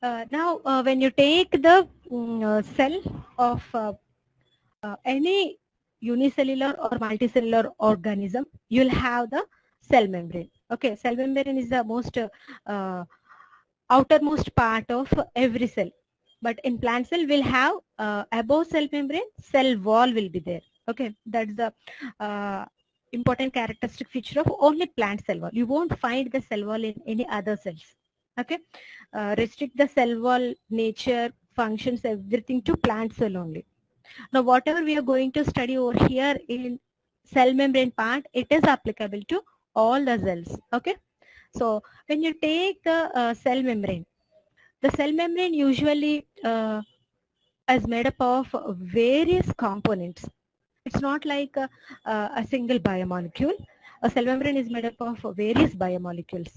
Now, when you take the cell of any unicellular or multicellular organism, you'll have the cell membrane. Okay, cell membrane is the most uh, outermost part of every cell. But in plant cell, we'll have above cell membrane, cell wall will be there. Okay, that's the important characteristic feature of only plant cell wall. You won't find the cell wall in any other cells. Okay, restrict the cell wall nature, functions, everything to plant cell only. Now, whatever we are going to study over here in cell membrane part, it is applicable to all the cells. Okay. So, when you take the cell membrane, the cell membrane usually is made up of various components. It's not like a single biomolecule. A cell membrane is made up of various biomolecules.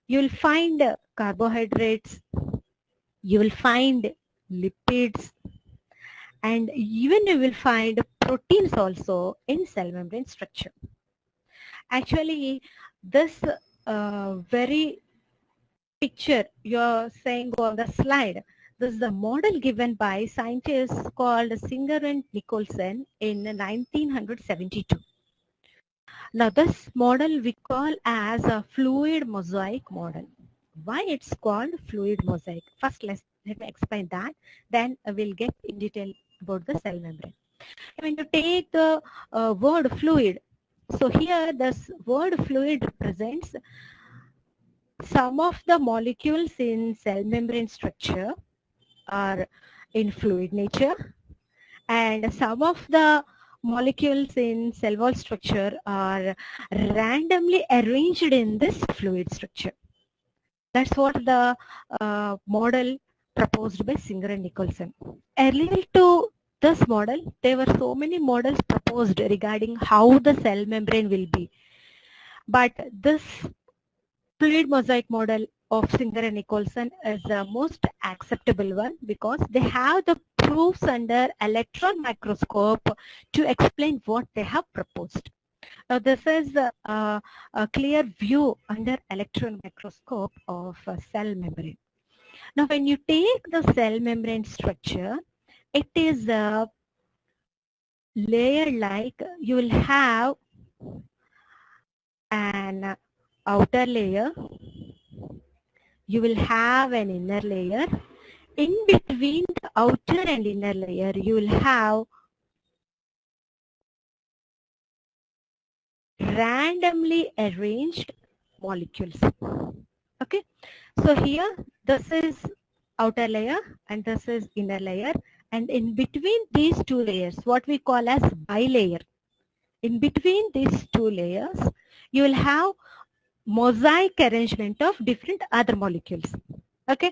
You will find carbohydrates, you will find lipids, and even you will find proteins also in cell membrane structure. Actually, this very picture you're saying on the slide, this is the model given by scientists called Singer and Nicholson in 1972. Now this model we call as a fluid mosaic model. Why it's called fluid mosaic? First let me explain that, then we'll get in detail about the cell membrane. When you take the word fluid, so here this word fluid represents some of the molecules in cell membrane structure are in fluid nature, and some of the molecules in cell wall structure are randomly arranged in this fluid structure. That's what the model proposed by Singer and Nicholson. Earlier to this model, there were so many models proposed regarding how the cell membrane will be. But this fluid mosaic model of Singer and Nicholson is the most acceptable one because they have the proofs under electron microscope to explain what they have proposed. Now this is a clear view under electron microscope of a cell membrane. Now when you take the cell membrane structure, it is a layer like you will have an outer layer, you will have an inner layer. In between the outer and inner layer, you will have randomly arranged molecules. Okay, so here this is outer layer and this is inner layer, and in between these two layers, what we call as bilayer, in between these two layers, you will have mosaic arrangement of different other molecules. Okay,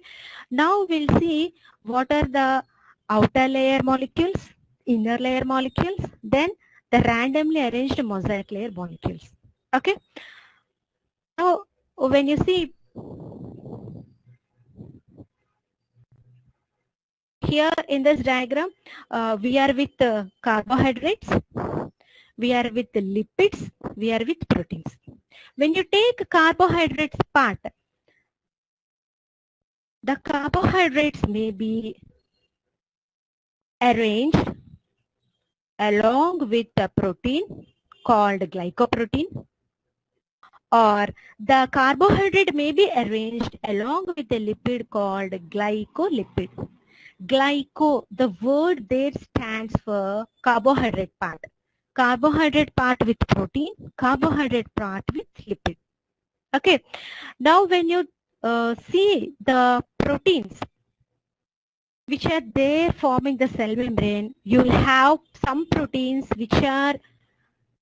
now we'll see what are the outer layer molecules, inner layer molecules, then the randomly arranged mosaic layer molecules. Okay, now when you see here in this diagram, we are with carbohydrates, we are with the lipids, we are with proteins. When you take carbohydrates part, the carbohydrates may be arranged along with a protein called glycoprotein, or the carbohydrate may be arranged along with a lipid called glycolipid. Glyco, the word there stands for carbohydrate part. Carbohydrate part with protein, carbohydrate part with lipid. Okay. Now when you see the proteins which are there forming the cell membrane, you will have some proteins which are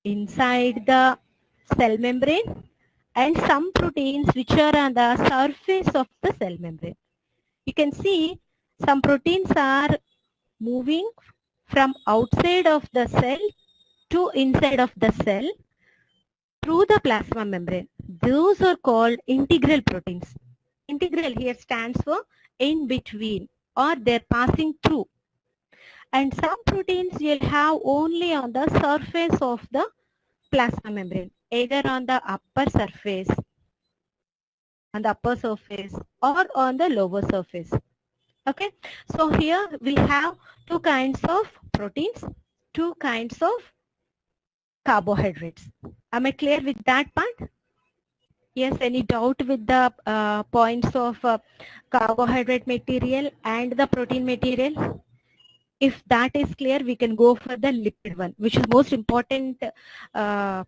inside the cell membrane and some proteins which are on the surface of the cell membrane. You can see some proteins are moving from outside of the cell to inside of the cell through the plasma membrane. Those are called integral proteins. Integral here stands for in between, or they're passing through. And some proteins you'll have only on the surface of the plasma membrane, either on the upper surface on the upper surface or on the lower surface. Okay, so here we have two kinds of proteins, two kinds of carbohydrates. Am I clear with that part? Yes, any doubt with the points of carbohydrate material and the protein material? If that is clear, we can go for the lipid one, which is most important uh,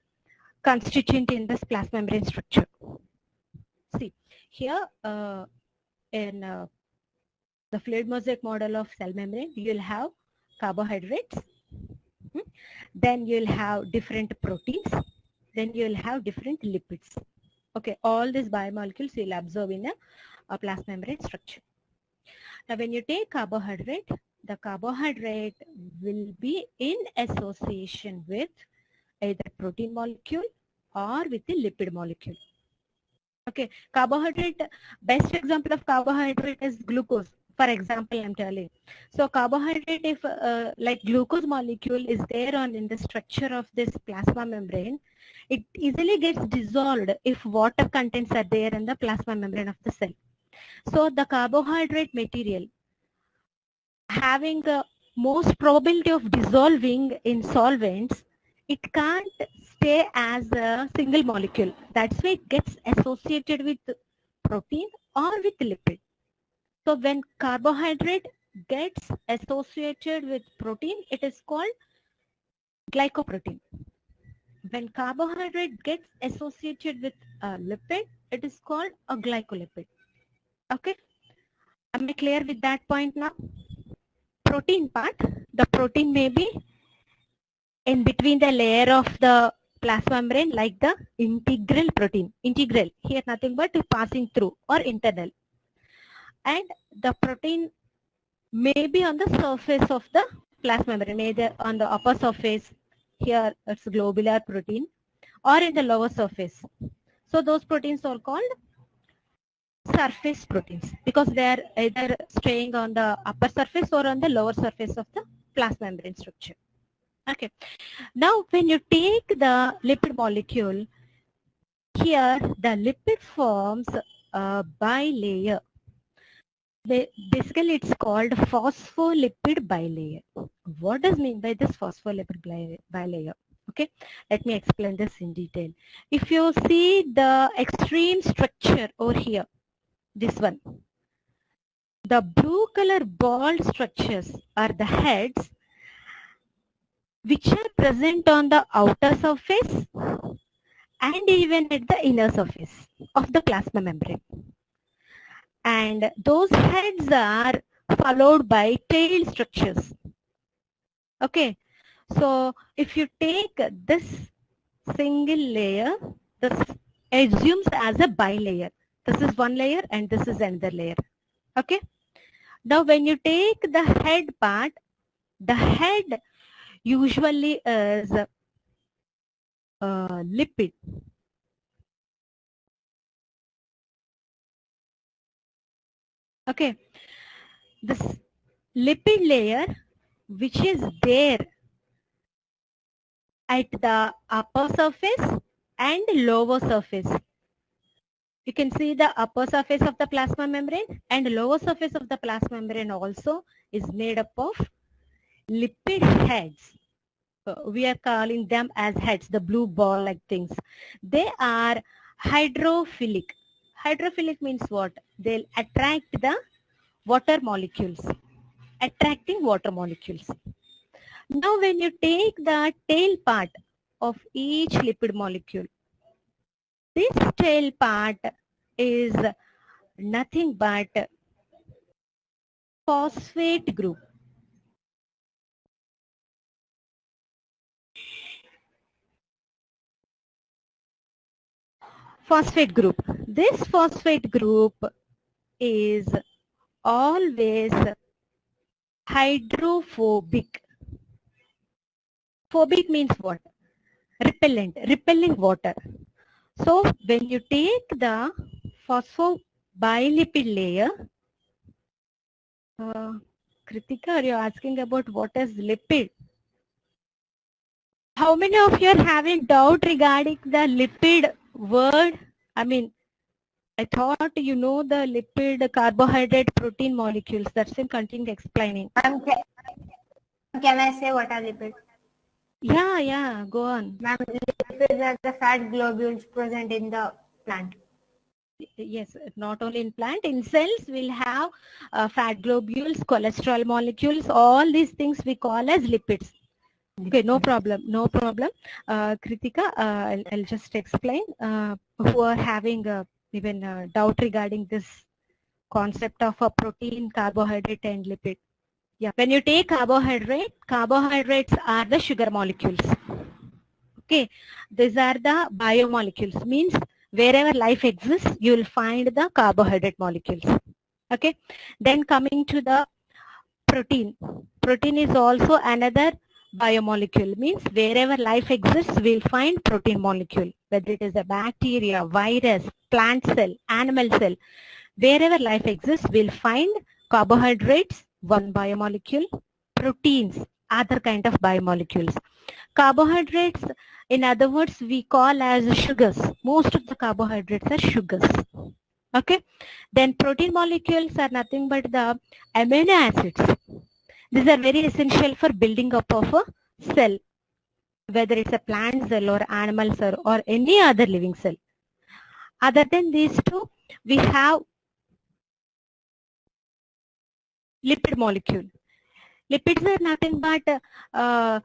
constituent in this plasma membrane structure. See, here in the fluid mosaic model of cell membrane, you'll have carbohydrates, then you'll have different proteins, then you'll have different lipids. Okay, all these biomolecules you'll observe in a plasma membrane structure. Now, when you take carbohydrate, the carbohydrate will be in association with either protein molecule or with the lipid molecule. Okay, carbohydrate, best example of carbohydrate is glucose. For example, I'm telling. So carbohydrate, if like glucose molecule is there on in the structure of this plasma membrane, it easily gets dissolved if water contents are there in the plasma membrane of the cell. So the carbohydrate material having the most probability of dissolving in solvents, it can't stay as a single molecule. That's why it gets associated with protein or with lipid. So when carbohydrate gets associated with protein, it is called glycoprotein. When carbohydrate gets associated with a lipid, it is called a glycolipid. Okay? Am I clear with that point now? Protein part, the protein may be in between the layer of the plasma membrane like the integral protein. Integral, here nothing but passing through or internal. And the protein may be on the surface of the plasma membrane, either on the upper surface, here it's globular protein, or in the lower surface. So those proteins are called surface proteins because they are either staying on the upper surface or on the lower surface of the plasma membrane structure. Okay. Now, when you take the lipid molecule, here the lipid forms a bilayer. Basically, it's called phospholipid bilayer. What does mean by this phospholipid bilayer? Okay, let me explain this in detail. If you see the extreme structure over here, this one, the blue color ball structures are the heads which are present on the outer surface and even at the inner surface of the plasma membrane. And those heads are followed by tail structures. Okay, so if you take this single layer, this assumes as a bilayer. This is one layer and this is another layer. Okay, now when you take the head part, the head usually is lipid. Okay, this lipid layer which is there at the upper surface and lower surface. You can see the upper surface of the plasma membrane and lower surface of the plasma membrane also is made up of lipid heads. We are calling them as heads, the blue ball like things. They are hydrophilic. Hydrophilic means what? They'll attract the water molecules, attracting water molecules. Now when you take the tail part of each lipid molecule, this tail part is nothing but phosphate group. Phosphate group. This phosphate group is always hydrophobic. Phobic means what? Repellent, repelling water. So when you take the phosphobilipid layer, Kritika, are you asking about what is lipid? How many of you are having doubt regarding the lipid word? I mean, I thought you know the lipid, carbohydrate, protein molecules. That's in continue explaining. Ma'am, can I say what are lipids? Yeah, go on. Ma'am, lipids are the fat globules present in the plant. Yes, not only in plant, in cells we'll have fat globules, cholesterol molecules, all these things we call as lipids. Okay, no problem. Kritika, I'll just explain. Who are having even doubt regarding this concept of a protein, carbohydrate and lipid. Yeah, when you take carbohydrates are the sugar molecules. Okay, these are the biomolecules, means wherever life exists, you will find the carbohydrate molecules. Okay, then coming to the protein. Protein is also another biomolecule, means wherever life exists, we'll find protein molecule, whether it is a bacteria, virus, plant cell, animal cell. Wherever life exists, we'll find carbohydrates, one biomolecule, proteins, other kind of biomolecules. Carbohydrates, in other words, we call as sugars. Most of the carbohydrates are sugars. Okay. Then protein molecules are nothing but the amino acids. These are very essential for building up of a cell, whether it's a plant cell or animal cell or any other living cell. Other than these two, we have lipid molecule. Lipids are nothing but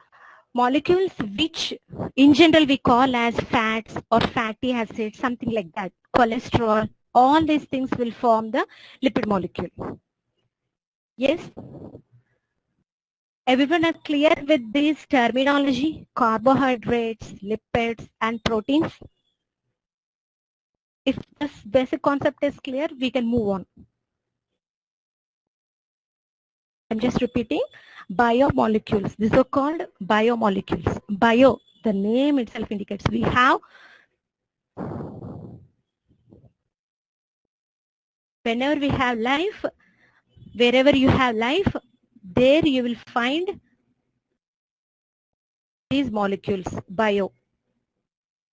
molecules which in general we call as fats or fatty acids, something like that, cholesterol, all these things will form the lipid molecule. Yes? Everyone are clear with this terminology, carbohydrates, lipids and proteins? If this basic concept is clear, we can move on. I'm just repeating, biomolecules. These are called biomolecules. Bio, the name itself indicates we have, whenever we have life, wherever you have life, there you will find these molecules, bio.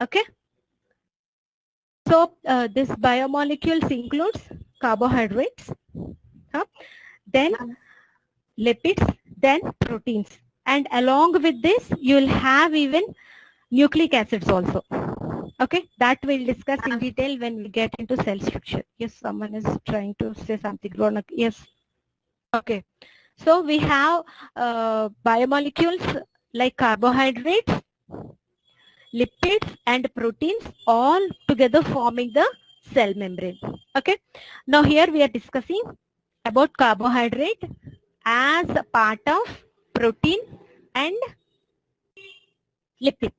Okay? So, this biomolecules includes carbohydrates, then lipids, then proteins. And along with this, you will have even nucleic acids also. Okay, that we'll discuss in detail when we get into cell structure. Yes, someone is trying to say something. Ronak, yes. Okay, so we have biomolecules like carbohydrates, lipids and proteins all together forming the cell membrane. Okay, now here we are discussing about carbohydrate as a part of protein and lipid,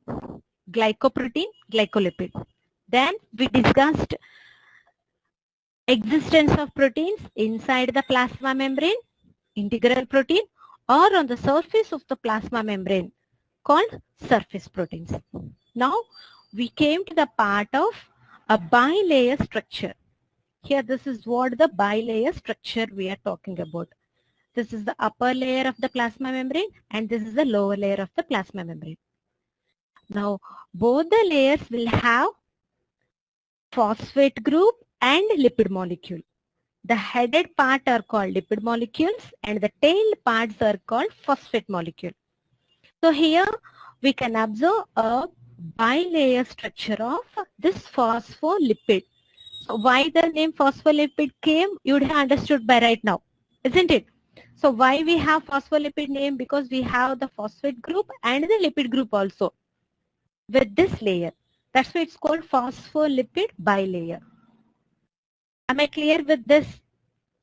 glycoprotein, glycolipid. Then we discussed existence of proteins inside the plasma membrane, integral protein, or on the surface of the plasma membrane called surface proteins. Now we came to the part of a bilayer structure. Here this is what the bilayer structure we are talking about. This is the upper layer of the plasma membrane and this is the lower layer of the plasma membrane. Now both the layers will have phosphate group and lipid molecule. The headed part are called lipid molecules and the tail parts are called phosphate molecule. So here we can observe a bilayer structure of this phospholipid. So why the name phospholipid came, you would have understood by right now, isn't it? So why we have phospholipid name? Because we have the phosphate group and the lipid group also with this layer. That's why it's called phospholipid bilayer. Am I clear with this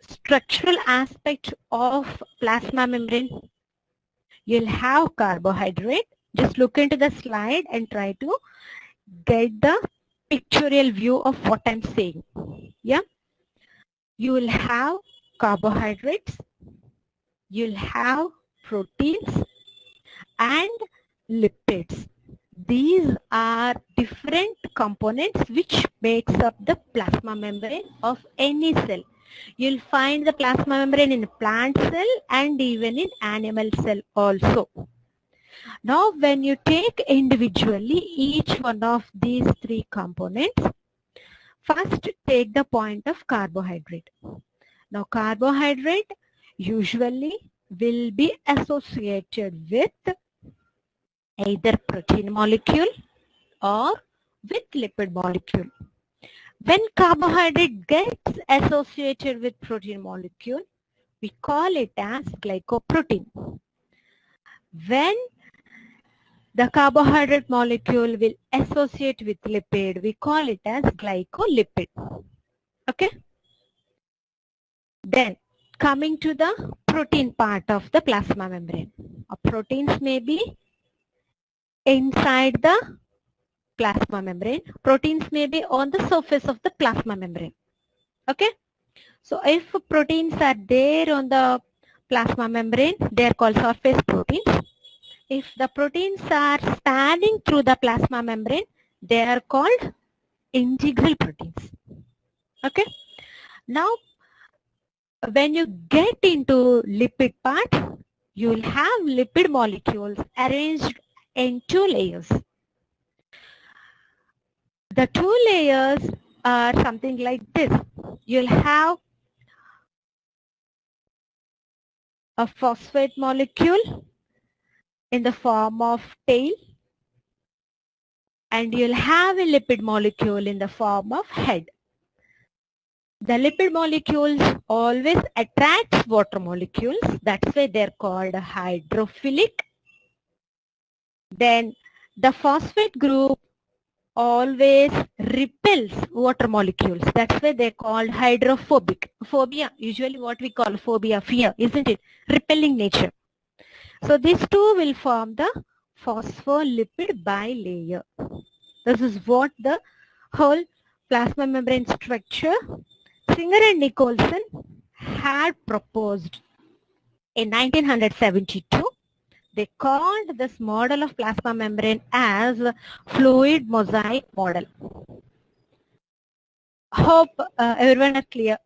structural aspect of plasma membrane? You'll have carbohydrate. Just look into the slide and try to get the pictorial view of what I'm saying. Yeah. You will have carbohydrates. You'll have proteins and lipids. These are different components which makes up the plasma membrane of any cell. You'll find the plasma membrane in plant cell and even in animal cell also. Now when you take individually each one of these three components, First, take the point of carbohydrate. Now, carbohydrate usually will be associated with either protein molecule or with lipid molecule. When carbohydrate gets associated with protein molecule, we call it as glycoprotein. When the carbohydrate molecule will associate with lipid, we call it as glycolipid. Okay? Then, coming to the protein part of the plasma membrane. Proteins may be inside the plasma membrane. Proteins may be on the surface of the plasma membrane. Okay? So, if proteins are there on the plasma membrane, they are called surface proteins. If the proteins are spanning through the plasma membrane, they are called integral proteins. Okay? Now, when you get into lipid part, you will have lipid molecules arranged in two layers. The two layers are something like this. You'll have a phosphate molecule in the form of tail, and you'll have a lipid molecule in the form of head. The lipid molecules always attracts water molecules. That's why they're called hydrophilic. Then the phosphate group always repels water molecules. That's why they're called hydrophobic. Phobia, usually what we call phobia, fear, isn't it? Repelling nature. So these two will form the phospholipid bilayer. This is what the whole plasma membrane structure Singer and Nicholson had proposed in 1972. They called this model of plasma membrane as fluid mosaic model. Hope everyone is clear.